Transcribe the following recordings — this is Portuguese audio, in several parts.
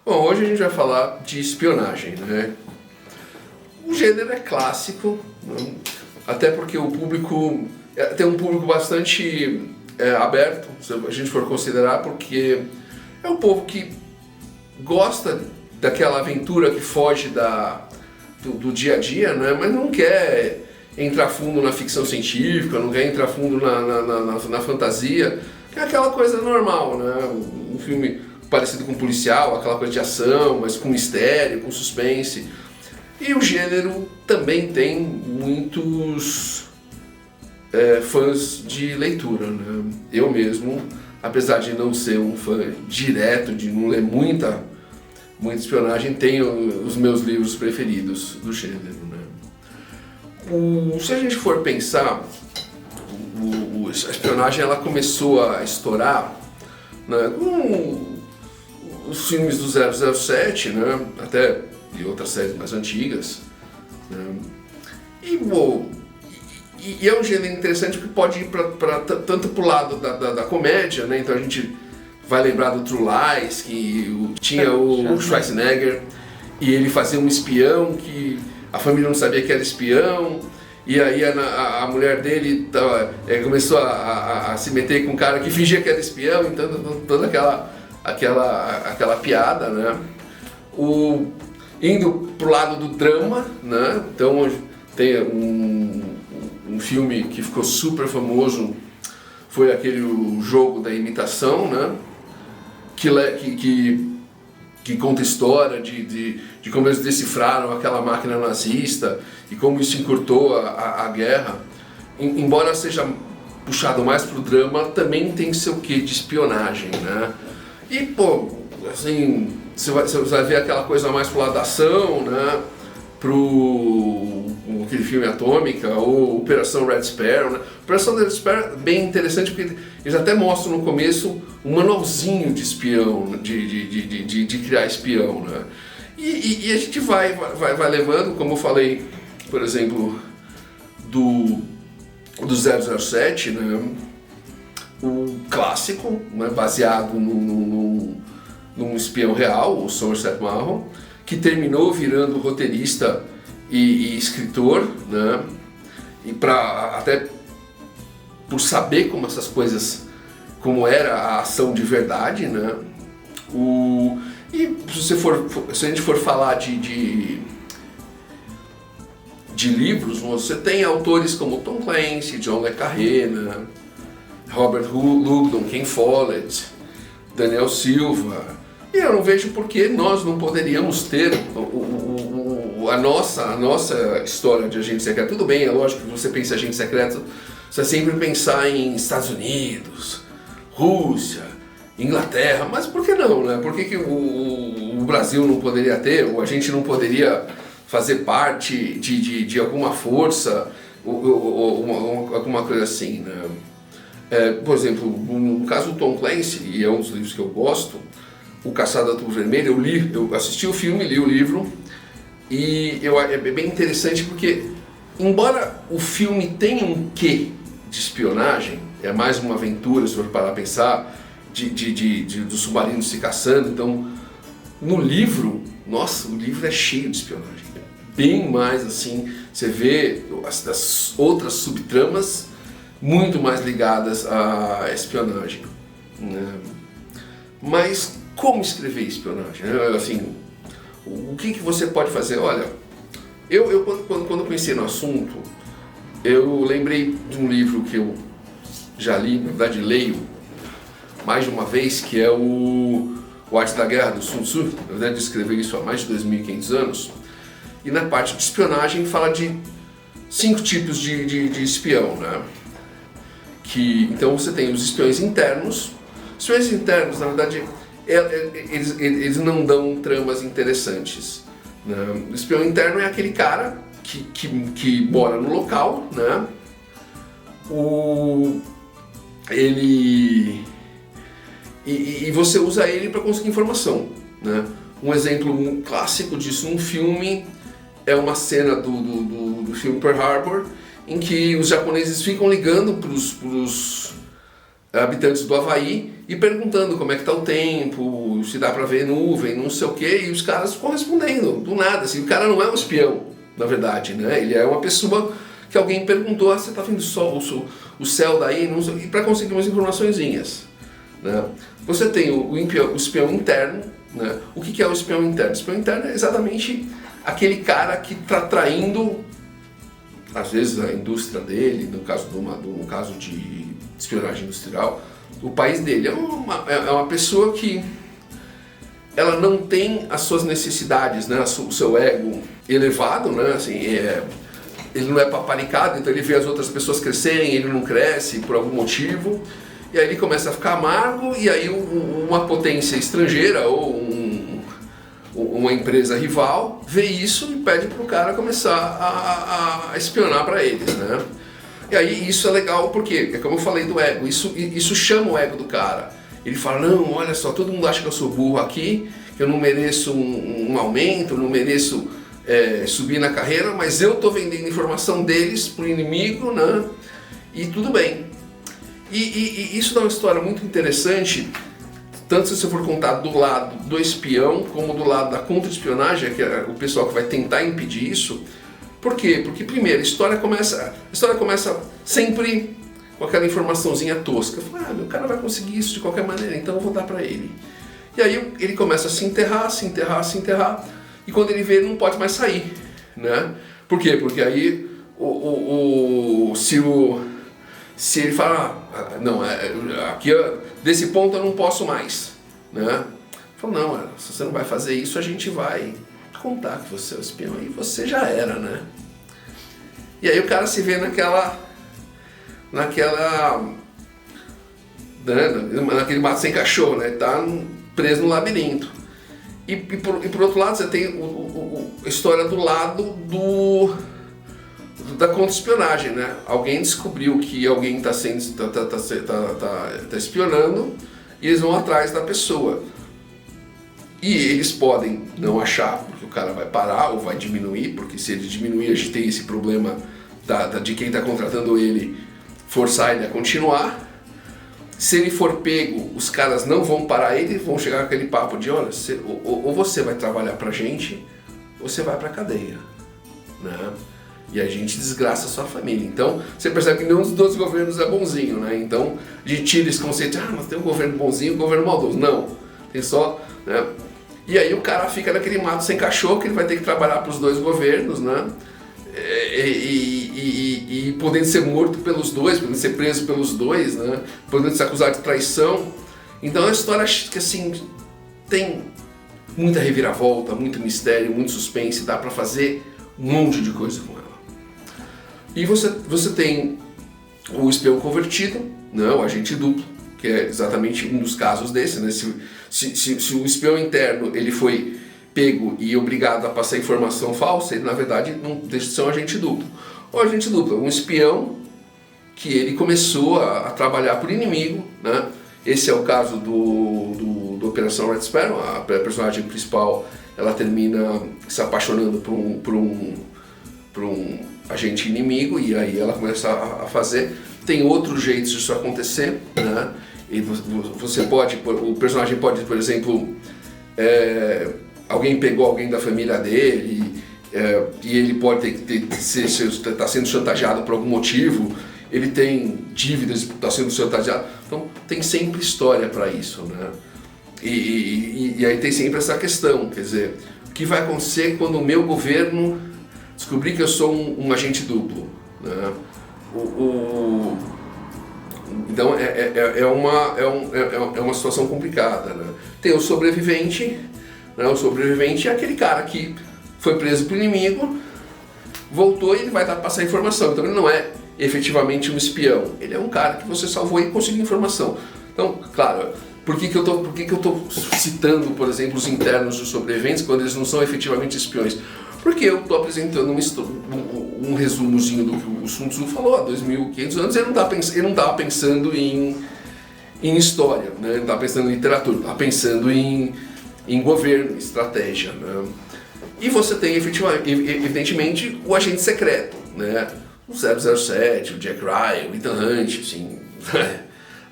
Bom, hoje a gente vai falar de espionagem, né? O gênero é clássico, né? Até porque o público tem um público bastante aberto, se a gente for considerar, porque é um povo que gosta daquela aventura que foge do dia a dia, né? Mas não quer entrar fundo na ficção científica, não quer entrar fundo na fantasia, que é aquela coisa normal, né? Um filme parecido com policial, aquela coisa de ação, mas com mistério, com suspense. E o gênero também tem muitos fãs de leitura, né? Eu mesmo, apesar de não ser um fã direto, de não ler muita espionagem, tenho os meus livros preferidos do gênero, né? Se a gente for pensar, a espionagem ela começou a estourar, né, com os filmes do 007, né, até e outras séries mais antigas, né, e é um gênero interessante porque pode ir tanto para o lado da comédia, né, então a gente vai lembrar do True Lies, que tinha o Schwarzenegger e ele fazia um espião que a família não sabia que era espião, e aí a mulher dele começou a se meter com um cara que fingia que era espião, então toda aquela piada, né? Indo pro lado do drama, né? Então tem um filme que ficou super famoso, foi aquele O Jogo da Imitação, né? Que conta a história de como eles decifraram aquela máquina nazista e como isso encurtou a guerra. Embora seja puxado mais pro drama, também tem seu quê de espionagem, né? E, pô, assim, você vai ver aquela coisa mais pro lado da ação, né? Aquele filme Atômica ou Operação Red Sparrow, né? Operação Red Sparrow é bem interessante porque eles até mostram no começo um manualzinho de espião, de criar espião, né? E a gente vai levando, como eu falei, por exemplo, do 007, né? O clássico, né? Baseado num espião real, o Somerset Maugham, que terminou virando roteirista e escritor, né? E até por saber como essas coisas, como era a ação de verdade, né? E se a gente for falar de livros, você tem autores como Tom Clancy, John le Carré, né? Robert Ludlum, Ken Follett, Daniel Silva. E eu não vejo por que nós não poderíamos ter a nossa história de agente secreto. Tudo bem, é lógico que você pensa em agente secreto, você sempre pensar em Estados Unidos, Rússia, Inglaterra, mas por que não, né? Por que o Brasil não poderia ter, ou a gente não poderia fazer parte de alguma força, ou alguma coisa assim, né? Por exemplo, no caso do Tom Clancy, e é um dos livros que eu gosto, O Caçado da Tubo Vermelha, eu assisti o filme, li o livro, e é bem interessante porque, embora o filme tenha um quê de espionagem, é mais uma aventura, se for parar a pensar, do submarino se caçando, então, no livro, nossa, o livro é cheio de espionagem, bem mais assim, você vê as outras subtramas muito mais ligadas à espionagem, né? Mas como escrever espionagem? Assim, o que você pode fazer? Olha, eu quando conheci no assunto, eu lembrei de um livro que eu já li, na verdade leio mais de uma vez, que é o Arte da Guerra, do Sun Tzu. Na verdade, eu escrevi isso há mais de 2.500 anos. E na parte de espionagem fala de 5 tipos de espião, né? Então você tem os espiões internos. Espiões internos, na verdade, eles não dão tramas interessantes, né? O espião interno é aquele cara que mora no local, né? E você usa ele para conseguir informação, né? Um exemplo clássico disso num filme é uma cena do filme Pearl Harbor, em que os japoneses ficam ligando habitantes do Havaí e perguntando como é que tá o tempo, se dá para ver nuvem, não sei o que, e os caras correspondendo, do nada, assim, o cara não é um espião, na verdade, né? Ele é uma pessoa que alguém perguntou, você tá vendo o céu daí, não sei, e para conseguir umas informaçõezinhas, né? Você tem o espião interno, né? O que é o espião interno? O espião interno é exatamente aquele cara que está traindo, às vezes, a indústria dele, no caso de espionagem industrial, o país dele. É uma pessoa que ela não tem as suas necessidades, né? O seu ego elevado, né? Assim, ele não é paparicado, então ele vê as outras pessoas crescerem, ele não cresce por algum motivo, e aí ele começa a ficar amargo, e aí uma potência estrangeira ou uma empresa rival vê isso e pede para o cara começar a espionar para eles, né? E aí isso é legal porque, é como eu falei do ego, isso chama o ego do cara. Ele fala, não, olha só, todo mundo acha que eu sou burro aqui, que eu não mereço um aumento, não mereço subir na carreira, mas eu estou vendendo informação deles para o inimigo, né? E tudo bem. E isso dá uma história muito interessante, tanto se você for contar do lado do espião, como do lado da contra-espionagem, que é o pessoal que vai tentar impedir isso. Por quê? Porque primeiro, a história começa sempre com aquela informaçãozinha tosca. Fala, meu cara vai conseguir isso de qualquer maneira, então eu vou dar para ele. E aí ele começa a se enterrar, e quando ele vê, ele não pode mais sair, né? Por quê? Porque aí se ele fala, não, aqui desse ponto eu não posso mais, né? Fala, não, se você não vai fazer isso, a gente vai contar que você é o espião e você já era, né? E aí o cara se vê naquele mato sem cachorro, né? Tá preso no labirinto. E por outro lado você tem a história do lado da contra-espionagem, né? Alguém descobriu que alguém está espionando e eles vão atrás da pessoa. E eles podem não achar, porque o cara vai parar ou vai diminuir, porque se ele diminuir a gente tem esse problema de quem está contratando ele forçar ele a continuar. Se ele for pego, os caras não vão parar ele, vão chegar com aquele papo de, olha, ou você vai trabalhar pra gente, ou você vai pra cadeia, né? E a gente desgraça a sua família. Então, você percebe que nenhum dos dois governos é bonzinho, né? Então, a gente tira esse conceito, mas tem um governo bonzinho e um governo maldoso. Não, tem só, né? E aí o cara fica naquele mato sem cachorro, que ele vai ter que trabalhar pros dois governos, né? E podendo ser morto pelos dois, podendo ser preso pelos dois, né? Podendo ser acusado de traição. Então é uma história que assim tem muita reviravolta, muito mistério, muito suspense, dá pra fazer um monte de coisa com ela. E você tem o espião convertido, né? O agente duplo, que é exatamente um dos casos desse, né? Se o espião interno ele foi pego e obrigado a passar informação falsa, ele na verdade não deixa de ser um agente duplo. O agente duplo é um espião que ele começou a trabalhar por inimigo, né? Esse é o caso do Operação Red Sparrow. A personagem principal ela termina se apaixonando por um agente inimigo e aí ela começa a fazer. Tem outros jeitos disso acontecer, né? E o personagem pode, por exemplo, alguém pegou alguém da família dele e ele pode estar sendo chantageado por algum motivo, ele tem dívidas e está sendo chantageado. Então tem sempre história para isso, né? E aí tem sempre essa questão, quer dizer, o que vai acontecer quando o meu governo descobrir que eu sou um agente duplo, né? Então é uma situação complicada, né? Tem o sobrevivente, né? O sobrevivente é aquele cara que foi preso por inimigo, voltou e ele vai passar informação. Então ele não é efetivamente um espião, ele é um cara que você salvou e conseguiu informação. Então, claro, por que eu tô citando, por exemplo, os internos dos sobreviventes quando eles não são efetivamente espiões? Porque eu estou apresentando um resumozinho do que o Sun Tzu falou há 2.500 anos. Ele não estava pensando em história, né? Ele não estava pensando em literatura, estava pensando em governo, em estratégia, né? E você tem evidentemente o agente secreto, né? O 007, o Jack Ryan, o Ethan Hunt, assim,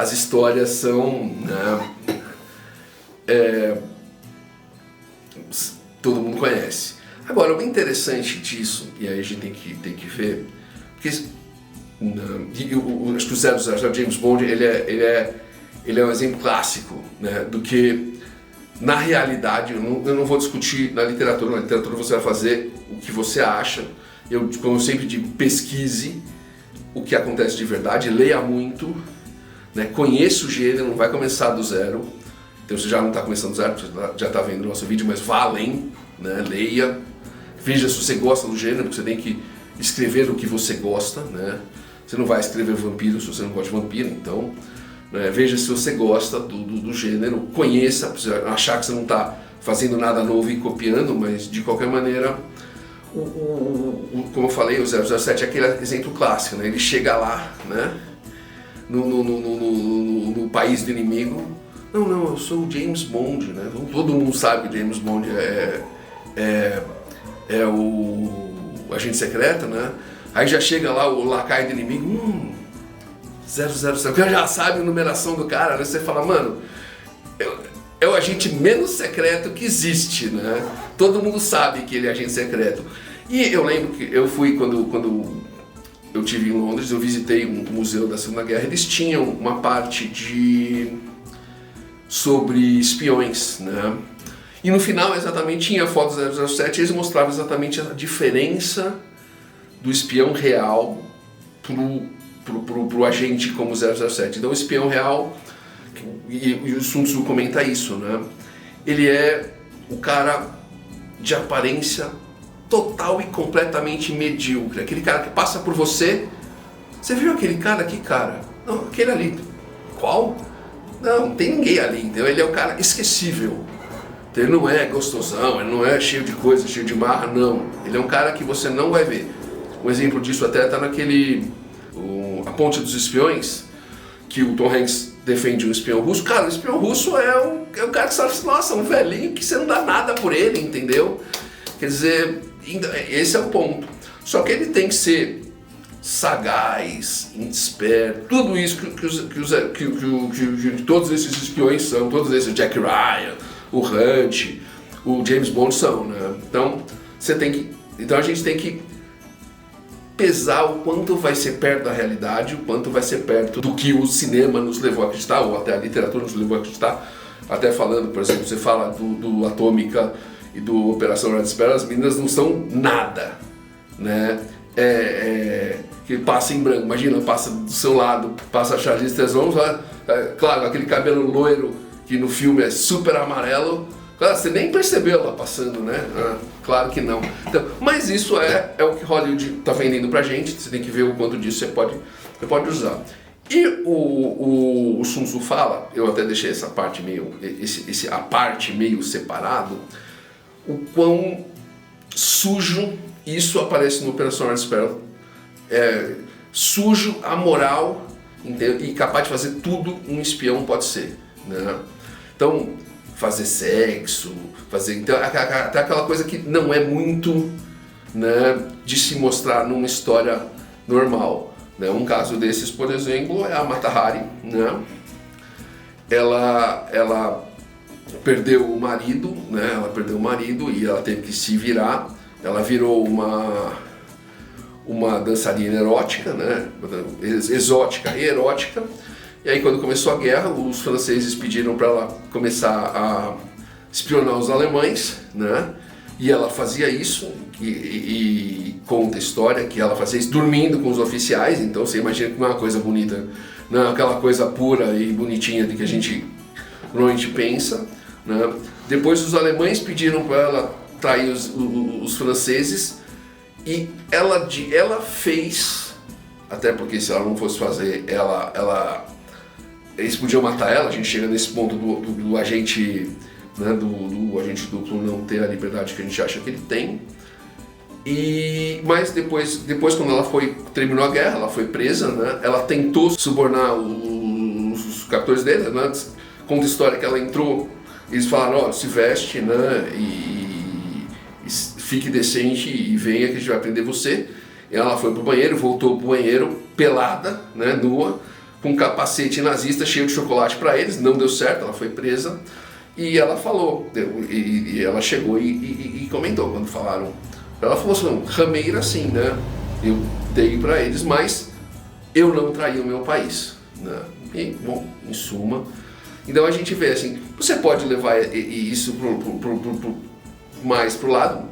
as histórias são, né, todo mundo conhece. Agora, o interessante disso, e aí a gente tem que ver, porque acho que o 007 James Bond ele é um exemplo clássico, né, do que na realidade, eu não vou discutir na literatura você vai fazer o que você acha. Como eu sempre digo, pesquise o que acontece de verdade, leia muito, né, conheça o gênero, não vai começar do zero. Então você já não está começando do zero, você já está vendo o nosso vídeo, mas vá além, né, leia, veja se você gosta do gênero, porque você tem que escrever o que você gosta, né? Você não vai escrever vampiro se você não gosta de vampiro, então, né, veja se você gosta do gênero, conheça, achar que você não está fazendo nada novo e copiando, mas de qualquer maneira, como eu falei, o 007 é aquele exemplo clássico, né? Ele chega lá, né, no país do inimigo, não, eu sou o James Bond, né? Todo mundo sabe que James Bond é o agente secreto, né? Aí já chega lá o lacaio do inimigo, 007, o cara já sabe a numeração do cara, né? Você fala, mano, é o agente menos secreto que existe, né? Todo mundo sabe que ele é agente secreto. E eu lembro que eu fui, quando eu estive em Londres, eu visitei um museu da Segunda Guerra, eles tinham uma parte sobre espiões, né? E no final exatamente tinha fotos do 007 e eles mostravam exatamente a diferença do espião real pro agente como 007. Então o espião real, e o Sun Tzu comenta isso, né? Ele é o cara de aparência total e completamente medíocre. Aquele cara que passa por você, você viu aquele cara aqui, cara? Não, aquele ali. Qual? Não tem ninguém ali, entendeu? Ele é o cara esquecível. Ele não é gostosão, ele não é cheio de coisa, cheio de marra, não. Ele é um cara que você não vai ver. Um exemplo disso até está naquele... A Ponte dos Espiões, que o Tom Hanks defende um espião russo. Cara, o espião russo é um cara que sabe, nossa, um velhinho que você não dá nada por ele, entendeu? Quer dizer, esse é o ponto. Só que ele tem que ser sagaz, esperto, tudo isso que todos esses espiões são, todos esses, Jack Ryan, o Hunt, o James Bond são, né? Então a gente tem que pesar o quanto vai ser perto da realidade, o quanto vai ser perto do que o cinema nos levou a acreditar, ou até a literatura nos levou a acreditar. Até falando, por exemplo, você fala do Atômica e do Operação Red Sparrow, as meninas não são nada, né? Que passa em branco, imagina, passa do seu lado, passa a Charlize Theron, claro, aquele cabelo loiro que no filme é super amarelo, claro, você nem percebeu ela passando, né? Claro que não. Então, mas isso é o que Hollywood está vendendo pra gente, você tem que ver o quanto disso você pode usar. E o Sun Tzu fala, eu até deixei essa parte meio, a parte meio separado, o quão sujo isso aparece no Operação Red Sparrow. Sujo, amoral, entendeu? E capaz de fazer tudo um espião pode ser, né? Então, fazer sexo, então, até aquela coisa que não é muito, né, de se mostrar numa história normal, né? Um caso desses, por exemplo, é a Mata Hari, né? Ela perdeu o marido, né? Ela perdeu o marido e ela teve que se virar. Ela virou uma dançarina erótica, né? Exótica e erótica. E aí, quando começou a guerra, os franceses pediram para ela começar a espionar os alemães, né? E ela fazia isso, e conta a história que ela fazia isso dormindo com os oficiais. Então você imagina que não é uma coisa bonita, não é aquela coisa pura e bonitinha de que a gente normalmente pensa, né? Depois os alemães pediram para ela trair os franceses, e ela fez, até porque se ela não fosse fazer, eles podiam matar ela. A gente chega nesse ponto do agente, né, do agente duplo não ter a liberdade que a gente acha que ele tem. Mas depois quando ela terminou a guerra, ela foi presa, né? Ela tentou subornar os captores dele, né? Conta a história que ela entrou, eles falaram, se veste, né, e fique decente e venha que a gente vai prender você. E ela foi pro banheiro, voltou pro banheiro pelada, né, nua, com um capacete nazista cheio de chocolate para eles, não deu certo, ela foi presa. E ela falou, e ela chegou e comentou quando falaram. Ela falou assim, rameira sim, né? Eu dei para eles, mas eu não traí o meu país, né? E, bom, em suma, então a gente vê assim, você pode levar isso mais pro lado,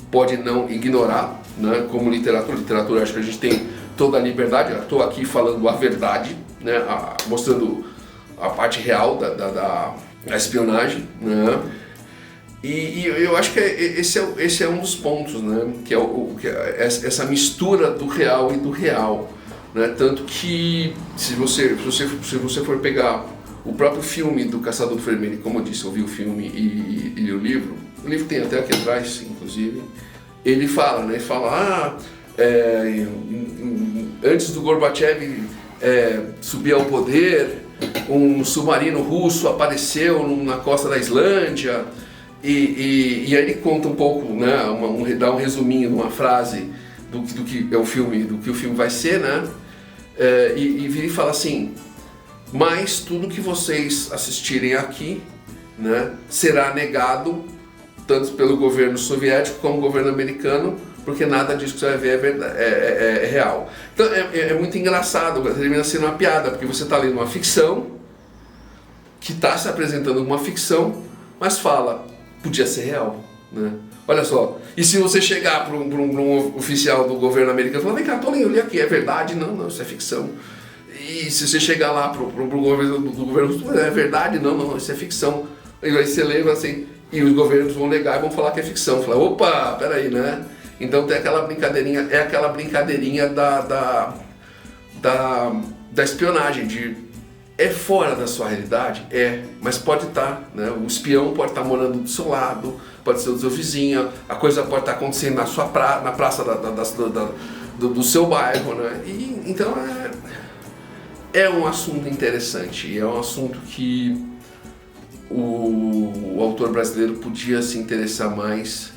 pode não ignorar, né? Como literatura acho que a gente tem toda a liberdade, eu estou aqui falando a verdade, né? Mostrando a parte real da espionagem, né? E eu acho que esse é um dos pontos, né? Que é essa mistura do real e do real, né? Tanto que se você for pegar o próprio filme do Caçador do Vermelho, como eu disse, eu vi o filme e li o livro tem até aqui atrás, inclusive, ele fala, né? Ele fala, antes do Gorbachev subir ao poder, um submarino russo apareceu na costa da Islândia, e aí ele conta um pouco, né, dá um resuminho de uma frase do que é o filme, do que o filme vai ser, né, e vira e fala assim, mas tudo que vocês assistirem aqui, né, será negado tanto pelo governo soviético como pelo governo americano, porque nada disso que você vai ver é real. Então é muito engraçado, termina sendo uma piada, porque você está lendo uma ficção, que está se apresentando como uma ficção, mas fala, podia ser real, né? Olha só, e se você chegar para um oficial do governo americano e falar, vem cá, eu li aqui, é verdade? Não, isso é ficção. E se você chegar lá para o governo do governo, é verdade? Não, isso é ficção. E aí você lê assim, e os governos vão negar e vão falar que é ficção. Fala, opa, peraí, né? Então tem aquela brincadeirinha, da espionagem, é fora da sua realidade? Mas pode estar, né? O espião pode estar morando do seu lado, pode ser do seu vizinho, a coisa pode estar acontecendo na praça do seu bairro, né? E, então é um assunto interessante, é um assunto que o autor brasileiro podia se interessar mais,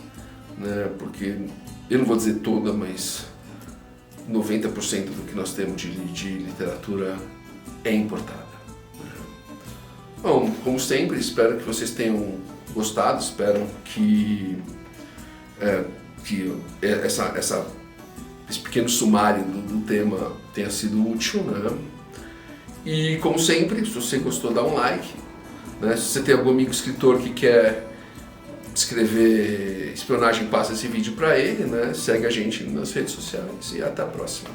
né? Porque eu não vou dizer toda, mas 90% do que nós temos de literatura é importada. Bom, como sempre, espero que vocês tenham gostado, espero que esse pequeno sumário do tema tenha sido útil, né? E como sempre, se você gostou, dá um like, né? Se você tem algum amigo escritor que quer escrever espionagem, passa esse vídeo para ele, né? Segue a gente nas redes sociais e até a próxima.